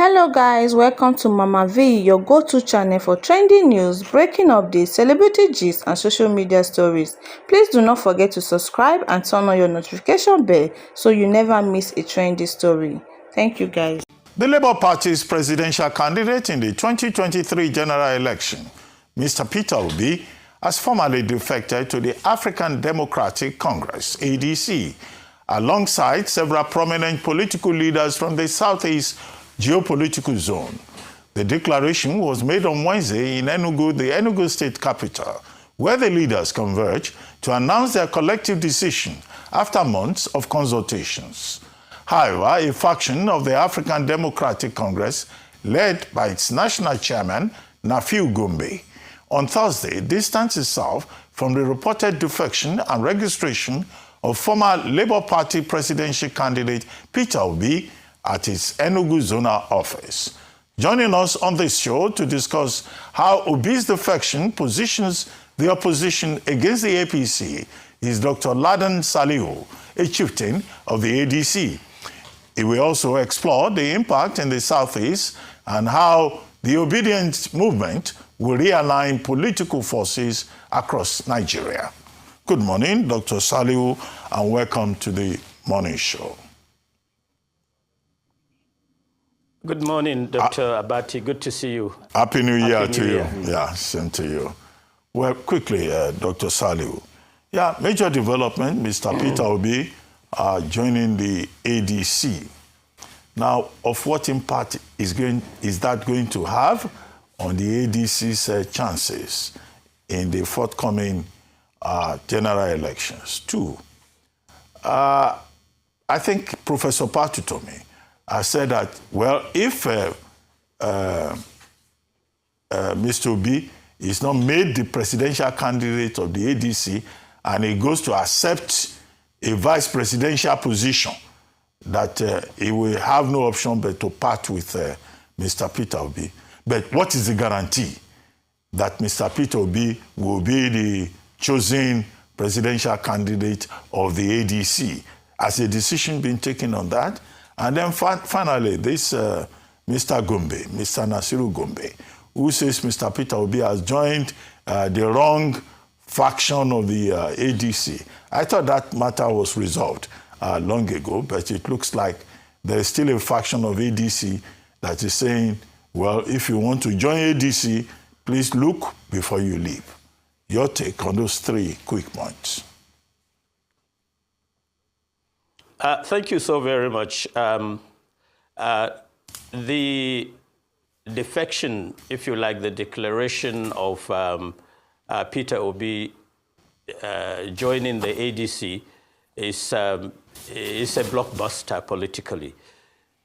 Hello guys, welcome to Mama V, your go-to channel for trending news, breaking updates, celebrity gist and social media stories. Please do not forget to subscribe and turn on your notification bell so you never miss a trendy story. Thank you guys. The Labour Party's presidential candidate in the 2023 general election, Mr. Peter Obi, has formally defected to the African Democratic Congress, ADC, alongside several prominent political leaders from the Southeast geopolitical zone. The declaration was made on Wednesday in Enugu, the Enugu state capital, where the leaders converged to announce their collective decision after months of consultations. However, a faction of the African Democratic Congress, led by its national chairman, Nafiu Gombe, on Thursday distanced itself from the reported defection and registration of former Labour Party presidential candidate Peter Obi at its Enugu zonal office. Joining us on this show to discuss how Obi's defection positions the opposition against the APC is Dr. Ladan Salihu, a chieftain of the ADC. He will also explore the impact in the Southeast and how the obedience movement will realign political forces across Nigeria. Good morning, Dr. Salihu, and welcome to the morning show. Good morning, Dr. Abati. Good to see you. Happy New Year to you. Yeah, same to you. Well, quickly, Dr. Salihu. Yeah, major development, Mr. Peter Obi joining the ADC. Now, of what impact is that going to have on the ADC's chances in the forthcoming general elections? Two, I think Professor Patu told me, I said that, well, if Mr. Obi is not made the presidential candidate of the ADC and he goes to accept a vice presidential position, that he will have no option but to part with Mr. Peter Obi. But what is the guarantee that Mr. Peter Obi will be the chosen presidential candidate of the ADC? Has a decision been taken on that? And then finally, this Mr. Gombe, Mr. Nasiru Gombe, who says Mr. Peter Obi has joined the wrong faction of the ADC. I thought that matter was resolved long ago, but it looks like there is still a faction of ADC that is saying, well, if you want to join ADC, please look before you leave. Your take on those three quick points. Thank you so very much. The defection, if you like, the declaration of Peter Obi joining the ADC is a blockbuster politically.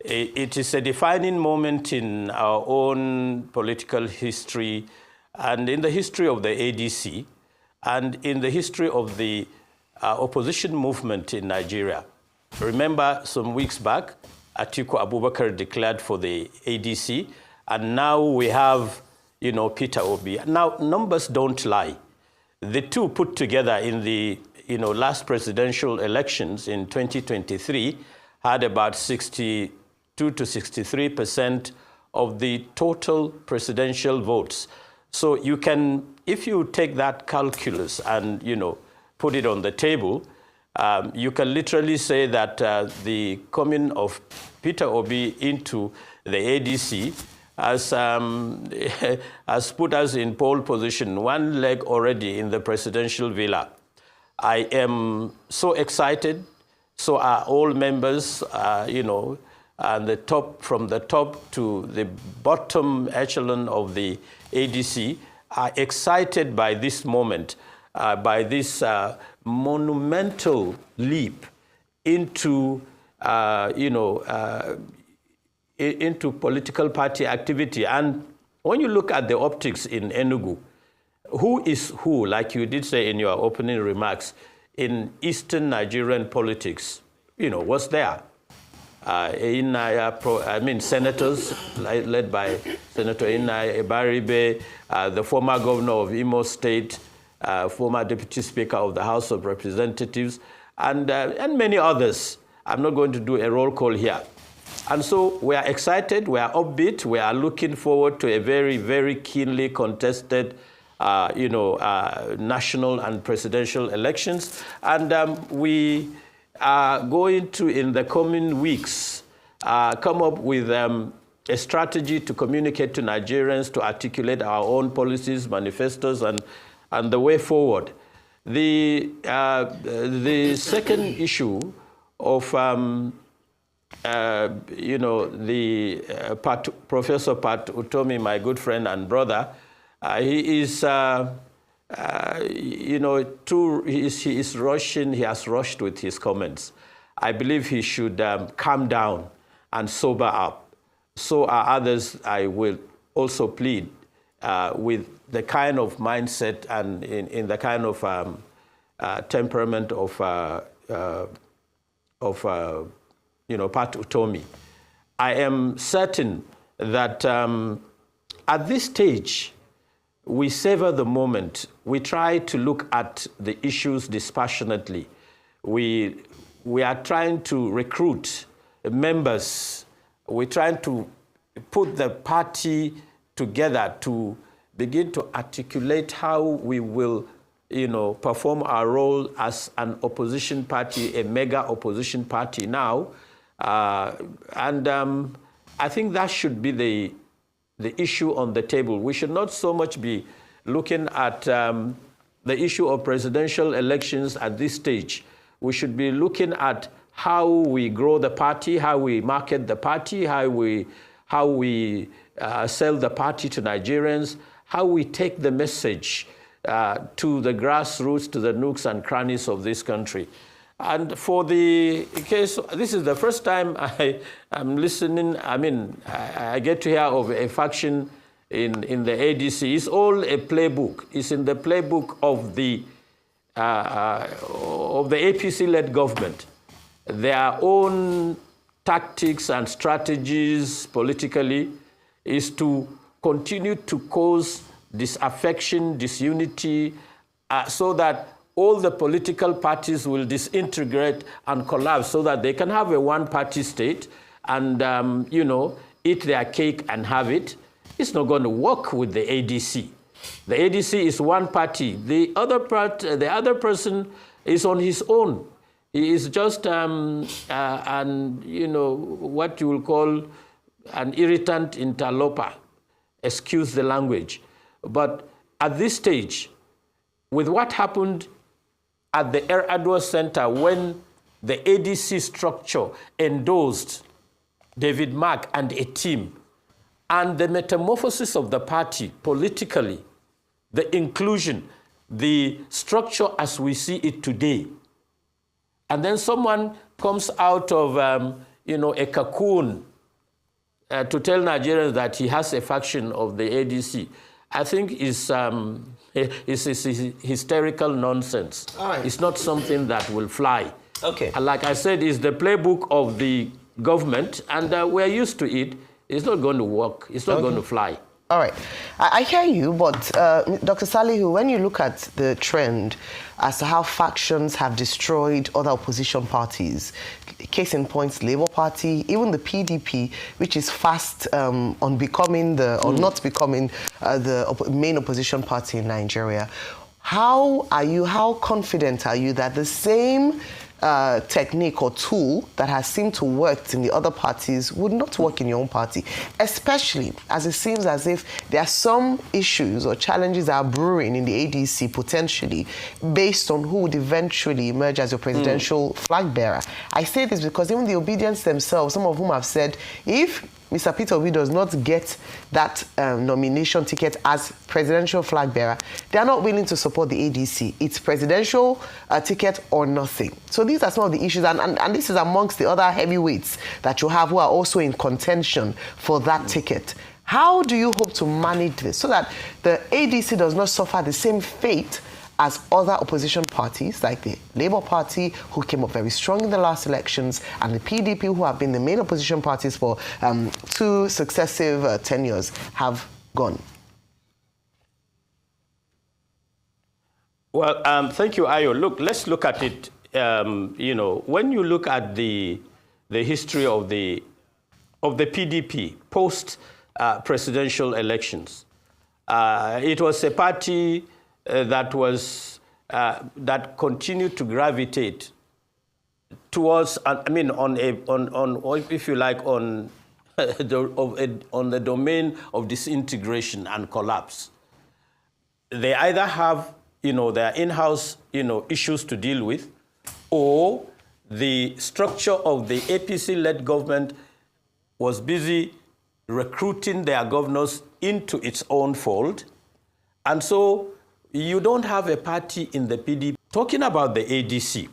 It is a defining moment in our own political history and in the history of the ADC and in the history of the opposition movement in Nigeria. Remember, some weeks back, Atiku Abubakar declared for the ADC, and now we have, Peter Obi. Now, numbers don't lie. The two put together in the, last presidential elections in 2023 had about 62 to 63% of the total presidential votes. So you can, if you take that calculus and, put it on the table, you can literally say that the coming of Peter Obi into the ADC has put us in pole position, one leg already in the presidential villa. I am so excited. So are all members, and from the top to the bottom echelon of the ADC are excited by this moment, by this monumental leap into, into political party activity. And when you look at the optics in Enugu, who is who, like you did say in your opening remarks, in Eastern Nigerian politics, what's there? Senators led by Senator Inna Ebaribe, the former governor of Imo State, former deputy speaker of the House of Representatives, and many others. I'm not going to do a roll call here. And so we are excited, we are upbeat, we are looking forward to a very, very keenly contested national and presidential elections. And we are going to, in the coming weeks, come up with a strategy to communicate to Nigerians, to articulate our own policies, manifestos, and the way forward. The second issue of Professor Pat Utomi, my good friend and brother, he is, he is rushing. He has rushed with his comments. I believe he should calm down and sober up. So are others. I will also plead with the kind of mindset and in the kind of temperament of Pat Utomi. I am certain that at this stage, we savor the moment. We try to look at the issues dispassionately. We are trying to recruit members. We're trying to put the party together to begin to articulate how we will, perform our role as an opposition party, a mega opposition party now. I think that should be the issue on the table. We should not so much be looking at the issue of presidential elections at this stage. We should be looking at how we grow the party, how we market the party, how we sell the party to Nigerians, how we take the message to the grassroots, to the nooks and crannies of this country. And for the case, this is the first time I'm listening. I mean, I get to hear of a faction in the ADC. It's all a playbook. It's in the playbook of the APC-led government. Their own tactics and strategies politically is to continue to cause disaffection, disunity, so that all the political parties will disintegrate and collapse so that they can have a one-party state and, eat their cake and have it. It's not going to work with the ADC. The ADC is one party. The other person is on his own. He is just what you will call an irritant interloper. Excuse the language. But at this stage, with what happened at the Air Center when the ADC structure endorsed David Mark and a team, and the metamorphosis of the party politically, the inclusion, the structure as we see it today, and then someone comes out of a cocoon to tell Nigerians that he has a faction of the ADC, I think is hysterical nonsense. Right. It's not something that will fly. Okay. And like I said, it's the playbook of the government, and we're used to it. It's not going to work. It's not going to fly. All right. I hear you, but Dr. Salihu, when you look at the trend as to how factions have destroyed other opposition parties, case in point, Labour Party, even the PDP, which is fast on becoming or not becoming the main opposition party in Nigeria, how confident are you that the same technique or tool that has seemed to work in the other parties would not work in your own party, especially as it seems as if there are some issues or challenges that are brewing in the ADC potentially based on who would eventually emerge as your presidential flag bearer. I say this because even the Obedience themselves, some of whom have said, if Mr. Peter Obi does not get that nomination ticket as presidential flag bearer, they are not willing to support the ADC. It's presidential ticket or nothing. So these are some of the issues, and this is amongst the other heavyweights that you have who are also in contention for that ticket. How do you hope to manage this so that the ADC does not suffer the same fate as other opposition parties like the Labour Party, who came up very strong in the last elections, and the PDP, who have been the main opposition parties for 2 successive tenures, have gone? Well, thank you, Ayo. Look, let's look at it. When you look at the history of the of the PDP post-presidential elections. It was a party that continued to gravitate towards, if you like, on the domain of disintegration and collapse. They either have, their in-house, issues to deal with, or the structure of the APC-led government was busy recruiting their governors into its own fold. And so you don't have a party in the PDP. Talking about the ADC,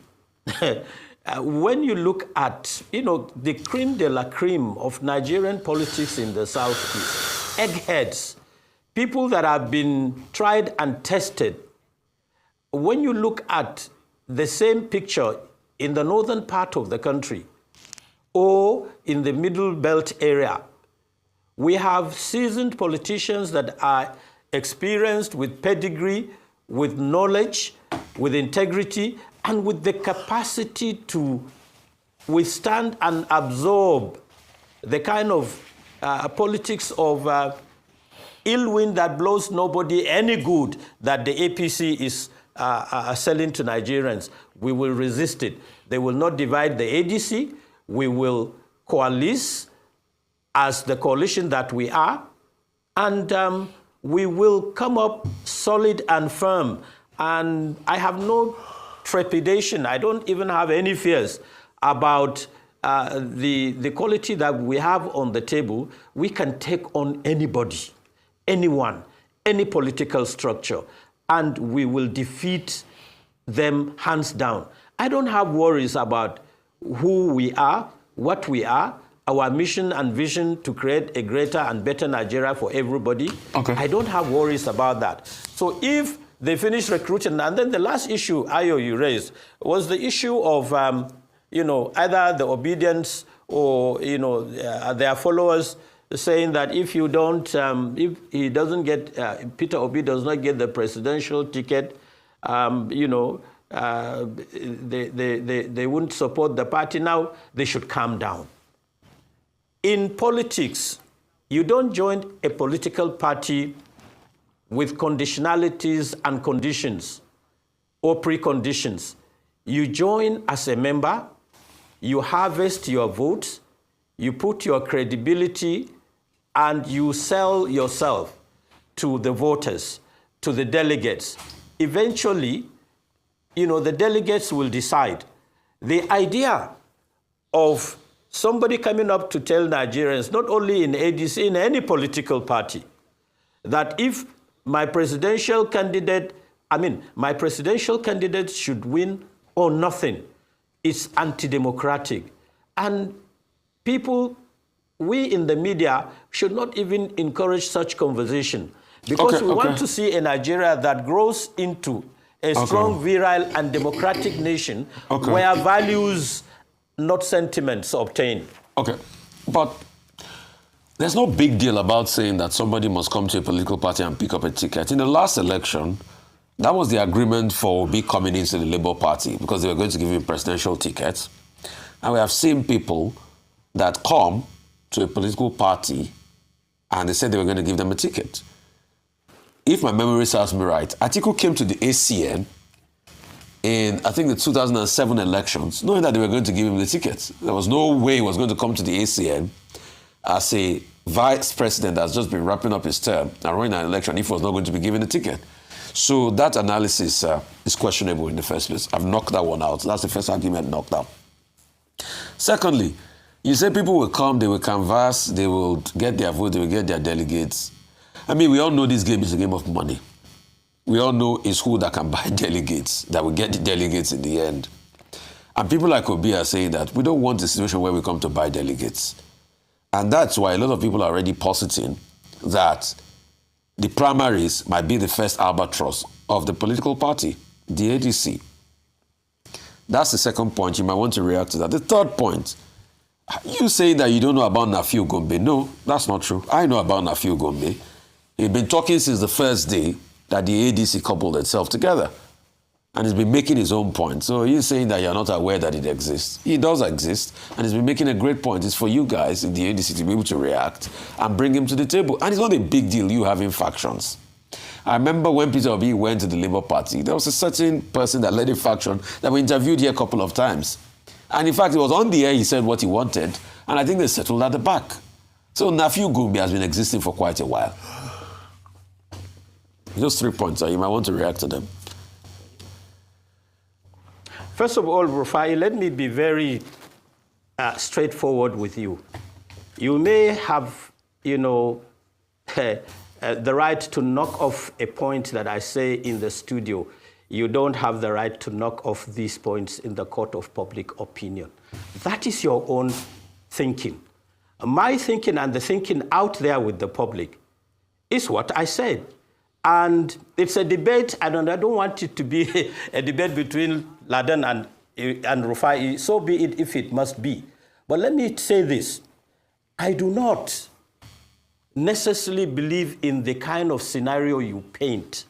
when you look at, the creme de la creme of Nigerian politics in the Southeast, eggheads, people that have been tried and tested, when you look at the same picture in the northern part of the country or in the middle belt area, we have seasoned politicians that are experienced with pedigree, with knowledge, with integrity, and with the capacity to withstand and absorb the kind of politics of ill wind that blows nobody any good that the APC is selling to Nigerians. We will resist it. They will not divide the ADC. We will coalesce as the coalition that we are, and we will come up solid and firm. And I have no trepidation. I don't even have any fears about the quality that we have on the table. We can take on anybody, anyone, any political structure, and we will defeat them hands down. I don't have worries about who we are, what we are, our mission and vision to create a greater and better Nigeria for everybody. Okay. I don't have worries about that. So if they finish recruiting, and then the last issue, Ayo, you raised, was the issue of, either the obedience or, their followers saying that if you don't, if he doesn't get, Peter Obi does not get the presidential ticket, they wouldn't support the party. Now they should calm down. In politics, you don't join a political party with conditionalities and conditions or preconditions. You join as a member, you harvest your votes, you put your credibility, and you sell yourself to the voters, to the delegates. Eventually, the delegates will decide. The idea of somebody coming up to tell Nigerians, not only in ADC, in any political party, that if my presidential candidate should win or nothing, it's anti-democratic. And people, we in the media should not even encourage such conversation, because we want to see a Nigeria that grows into a strong, virile, and democratic nation where values, not sentiments, obtain. Okay, but there's no big deal about saying that somebody must come to a political party and pick up a ticket. In the last election, that was the agreement for Obi coming into the Labour Party, because they were going to give him presidential tickets. And we have seen people that come to a political party and they said they were going to give them a ticket. If my memory serves me right, Atiku came to the ACN in, I think, the 2007 elections, knowing that they were going to give him the ticket. There was no way he was going to come to the ACN as a vice president that's just been wrapping up his term and running an election if he was not going to be given a ticket. So that analysis is questionable in the first place. I've knocked that one out. That's the first argument knocked out. Secondly, you say people will come, they will canvass, they will get their vote, they will get their delegates. I mean, we all know this game is a game of money. We all know it's who that can buy delegates, that will get the delegates in the end. And people like Obi are saying that we don't want a situation where we come to buy delegates. And that's why a lot of people are already positing that the primaries might be the first albatross of the political party, the ADC. That's the second point. You might want to react to that. The third point, you saying that you don't know about Nafiu Gombe. No, that's not true. I know about Nafiu Gombe. He's been talking since the first day that the ADC coupled itself together. and he's been making his own point. So he's saying that you're not aware that it exists. It does exist, and he's been making a great point. It's for you guys in the ADC to be able to react and bring him to the table. And it's not a big deal, you having factions. I remember when Peter Obi went to the Labour Party, there was a certain person that led a faction that we interviewed here a couple of times. And in fact, it was on the air, he said what he wanted, and I think they settled at the back. So Nafiu Gumbi has been existing for quite a while. Just 3 points, you might want to react to them. First of all, Rufai, let me be very straightforward with you. You may have, the right to knock off a point that I say in the studio. You don't have the right to knock off these points in the court of public opinion. That is your own thinking. My thinking and the thinking out there with the public is what I said. And it's a debate, and I don't want it to be a debate between Laden and Rufai. So be it if it must be. But let me say this. I do not necessarily believe in the kind of scenario you paint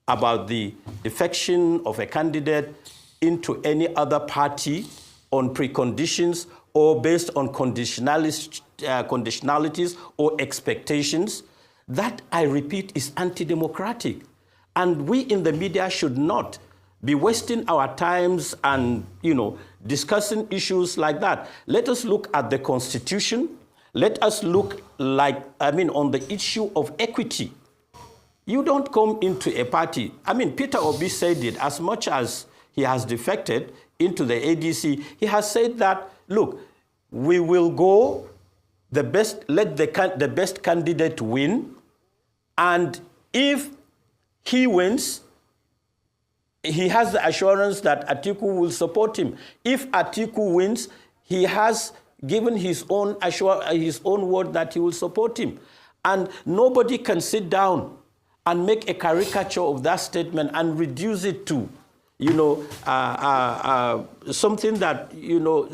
about the defection of a candidate into any other party on preconditions or based on conditionalities or expectations. That, I repeat, is anti-democratic. And we in the media should not be wasting our times and, discussing issues like that. Let us look at the Constitution. Let us look on the issue of equity. You don't come into a party. Peter Obi said it as much as he has defected into the ADC. He has said that, look, we will go let the best candidate win. And if he wins, he has the assurance that Atiku will support him. If Atiku wins, he has given his own word that he will support him. And nobody can sit down and make a caricature of that statement and reduce it to, something that,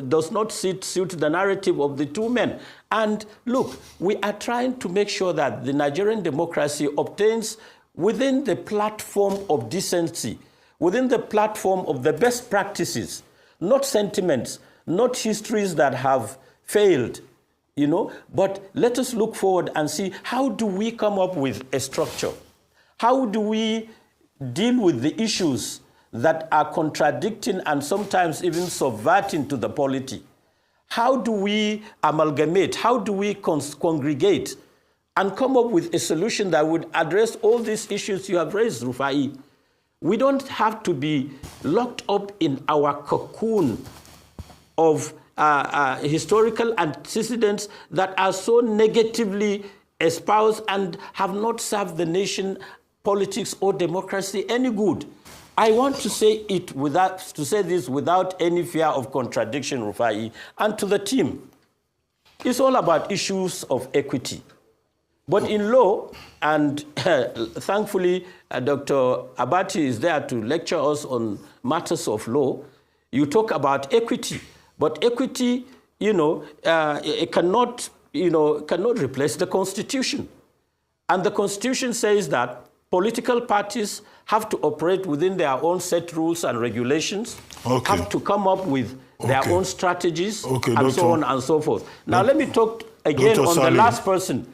does not suit the narrative of the two men. And look, we are trying to make sure that the Nigerian democracy obtains within the platform of decency, within the platform of the best practices, not sentiments, not histories that have failed, but let us look forward and see, how do we come up with a structure? How do we deal with the issues that are contradicting and sometimes even subverting to the polity? How do we amalgamate? How do we congregate and come up with a solution that would address all these issues you have raised, Rufai? We don't have to be locked up in our cocoon of historical antecedents that are so negatively espoused and have not served the nation, politics, or democracy any good. I want to say this without any fear of contradiction, Rufai, and to the team. It's all about issues of equity. But in law, and thankfully, Dr. Abati is there to lecture us on matters of law, you talk about equity. But equity, it cannot replace the Constitution. And the Constitution says that political parties have to operate within their own set rules and regulations, have to come up with their own strategies, and so on and so forth. Now, let me talk again on the last person.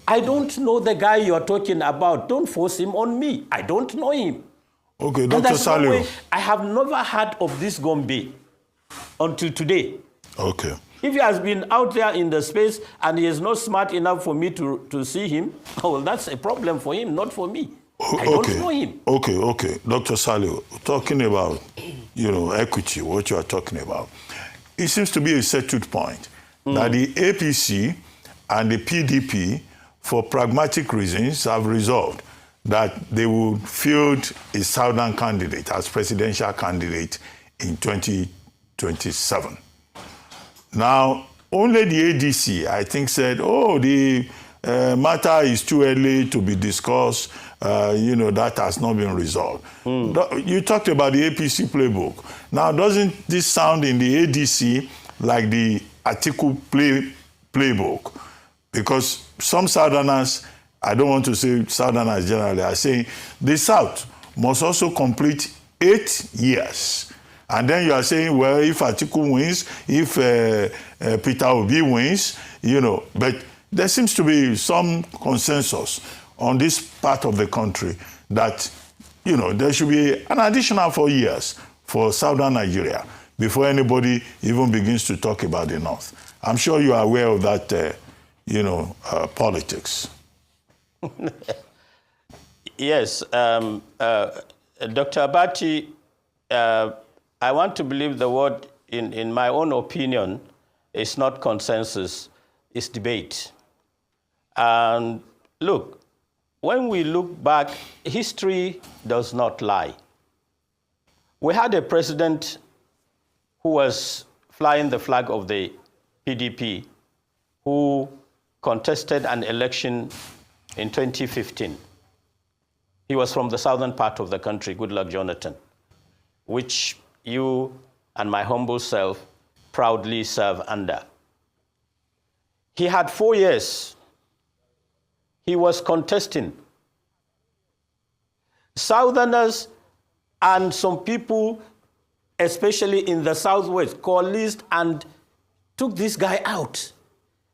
I don't know the guy you're talking about. Don't force him on me. I don't know him. Okay, Dr. Saliu. I have never heard of this Gombe until today. Okay. If he has been out there in the space and he is not smart enough for me to see him, well, that's a problem for him, not for me. I don't know him. Okay. Dr. Saliu, talking about, equity, what you are talking about, it seems to be a settled point that the APC and the PDP, for pragmatic reasons, have resolved that they would field a southern candidate as presidential candidate in 2027. Now, only the ADC, I think, said, the matter is too early to be discussed. That has not been resolved. You talked about the APC playbook. Now, doesn't this sound in the ADC like the Atiku playbook? Because some Southerners, I don't want to say Southerners generally, are saying the South must also complete 8 years. And then you are saying, well, if Atiku wins, if Peter Obi wins, you know, but there seems to be some consensus on this part of the country that, you know, there should be an additional 4 years for southern Nigeria before anybody even begins to talk about the North. I'm sure you are aware of that, politics. Yes. Dr. Abati, I want to believe the word, in my own opinion, is not consensus, it's debate. And look, when we look back, history does not lie. We had a president who was flying the flag of the PDP, who contested an election in 2015. He was from the southern part of the country, Goodluck Jonathan, which you and my humble self proudly serve under. He had 4 years. He was contesting. Southerners and some people, especially in the southwest, coalesced and took this guy out.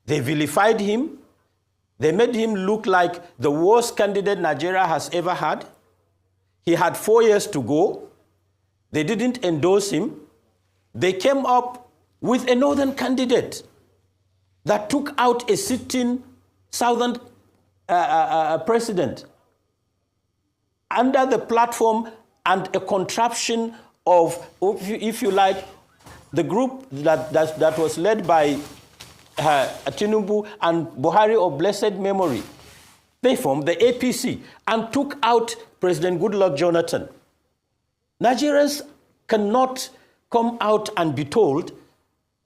They vilified him. They made him look like the worst candidate Nigeria has ever had. He had 4 years to go. They didn't endorse him. They came up with a northern candidate that took out a sitting southern president under the platform and a contraption of, if you like, the group that was led by Tinubu and Buhari of blessed memory. They formed the APC and took out President Goodluck Jonathan. Nigerians cannot come out and be told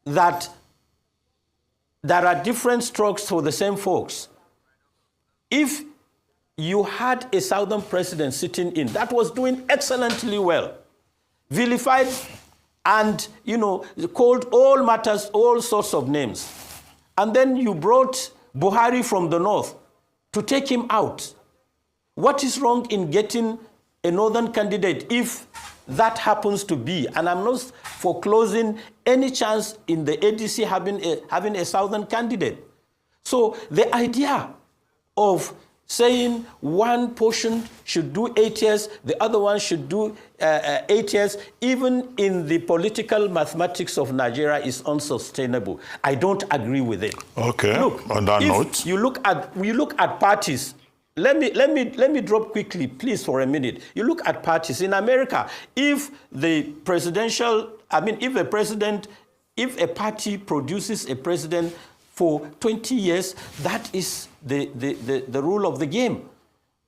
that there are different strokes for the same folks. If you had a southern president sitting in that was doing excellently well, vilified and, called all matters, all sorts of names, and then you brought Buhari from the north to take him out, what is wrong in getting a northern candidate if that happens to be? And I'm not foreclosing any chance in the ADC having a southern candidate. So the idea of saying one portion should do 8 years, the other one should do 8 years, even in the political mathematics of Nigeria, is unsustainable. I don't agree with it. Okay. Look, on that note, you look at parties. Let me drop quickly, please, for a minute. You look at parties in America. If a party produces a president for 20 years, that is the rule of the game.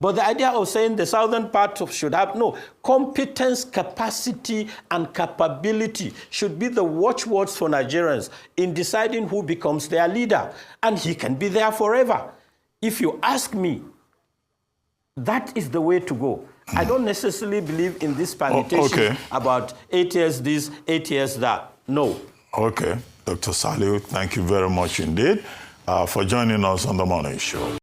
But the idea of saying the southern part should have, no, competence, capacity, and capability should be the watchwords for Nigerians in deciding who becomes their leader. And he can be there forever. If you ask me, that is the way to go. I don't necessarily believe in this permutation about 8 years this, 8 years that. No. Okay. Dr. Salihu, thank you very much indeed for joining us on The Morning Show.